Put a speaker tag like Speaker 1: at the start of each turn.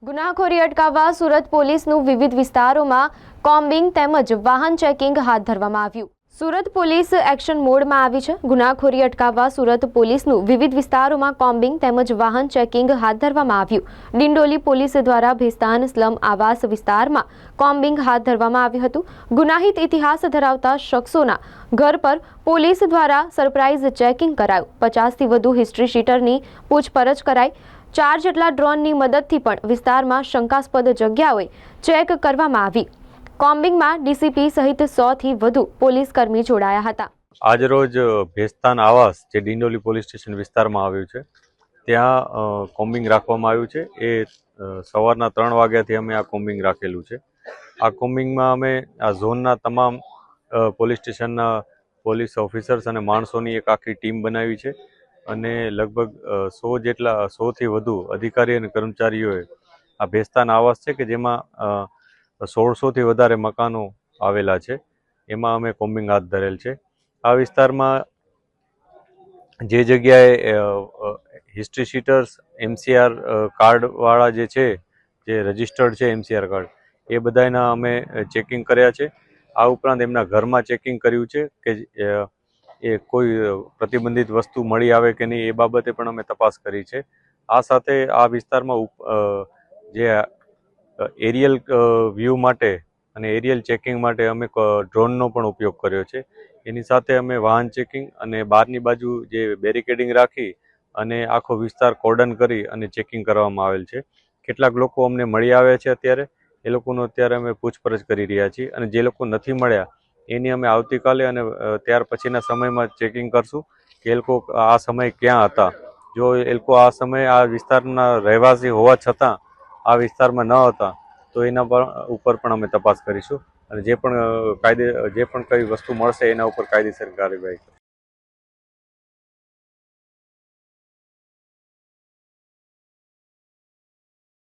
Speaker 1: ગુનાખોરી અટકાવવા સુરત પોલીસનું વિવિધ વિસ્તારોમાં કોમ્બિંગ તેમજ વાહન ચેકિંગ હાથ ધરવામાં આવ્યું। સુરત પોલીસ એક્શન મોડમાં આવી છે। ગુનાખોરી અટકાવવા સુરત પોલીસનું વિવિધ વિસ્તારોમાં કોમ્બિંગ તેમજ વાહન ચેકિંગ હાથ ધરવામાં આવ્યું। ડિંડોલી પોલીસ દ્વારા ભેસ્તાન સ્લમ આવાસ વિસ્તારમાં કોમ્બિંગ હાથ ધરવામાં આવ્યું હતું। ગુનાહિત ઇતિહાસ ધરાવતા શખ્સોના ઘર પર પોલીસ દ્વારા સરપ્રાઇઝ ચેકિંગ કરાયું। 50થી વધુ હિસ્ટ્રી શીટરની પૂછપરછ કરાઈ। 4 જેટલા ડ્રોનની મદદથી પણ વિસ્તારમાં શંકાસ્પદ જગ્યાઓએ ચેક કરવામાં આવી। કોમ્બિંગમાં ડીસીપી સહિત 100થી વધુ પોલીસકર્મી જોડાયા હતા।
Speaker 2: આજરોજ ભેસ્તાન આવાસ જે ડિંડોલી પોલીસ સ્ટેશન વિસ્તારમાં આવ્યું છે ત્યાં કોમ્બિંગ રાખવામાં આવ્યું છે। એ સવારના 3 વાગ્યાથી અમે આ કોમ્બિંગ રાખેલું છે। આ કોમ્બિંગમાં અમે આ ઝોનના તમામ પોલીસ સ્ટેશનના પોલીસ ઓફિસર્સ અને માણસોની એક આખી ટીમ બનાવી છે અને લગભગ 100થી વધુ અધિકારી અને કર્મચારીઓએ આ ભેસ્તાન આવાસ છે કે જેમાં 1600થી વધારે મકાનો આવેલા છે એમાં અમે કોમ્બિંગ હાથ ધરેલ છે। આ વિસ્તારમાં જે જગ્યાએ હિસ્ટ્રી શીટર્સ એમસીઆર કાર્ડવાળા જે છે જે રજિસ્ટર્ડ છે એમસીઆર કાર્ડ એ બધાના અમે ચેકિંગ કર્યા છે। આ ઉપરાંત એમના ઘરમાં ચેકિંગ કર્યું છે કે એ કોઈ પ્રતિબંધિત વસ્તુ મળી આવે કે નહીં એ બાબતે પણ અમે તપાસ કરી છે। આ સાથે આ વિસ્તારમાં જે એરિયલ વ્યૂ માટે અને એરિયલ ચેકિંગ માટે અમે ડ્રોનનો પણ ઉપયોગ કર્યો છે। એની સાથે અમે વાહન ચેકિંગ અને બહારની બાજુ જે બેરિકેડિંગ રાખી અને આખો વિસ્તાર કોર્ડન કરી અને ચેકિંગ કરવામાં આવેલ છે। કેટલાક લોકો અમને મળી આવ્યા છે અત્યારે એ લોકોનો અત્યારે અમે પૂછપરછ કરી રહ્યા છીએ અને જે લોકો નથી મળ્યા એની અમે આવતીકાલે અને ત્યાર પછીના સમયમાં ચેકિંગ કરશું કે એ લોકો આ સમયે ક્યાં હતા। જો એ લોકો આ સમયે આ વિસ્તારના રહેવાસી હોવા છતાં આ વિસ્તારમાં ન હતા તો એના ઉપર પણ અમે તપાસ કરીશું અને જે પણ કઈ વસ્તુ મળશે એના ઉપર કાયદેસર કાર્યવાહી કરીશું।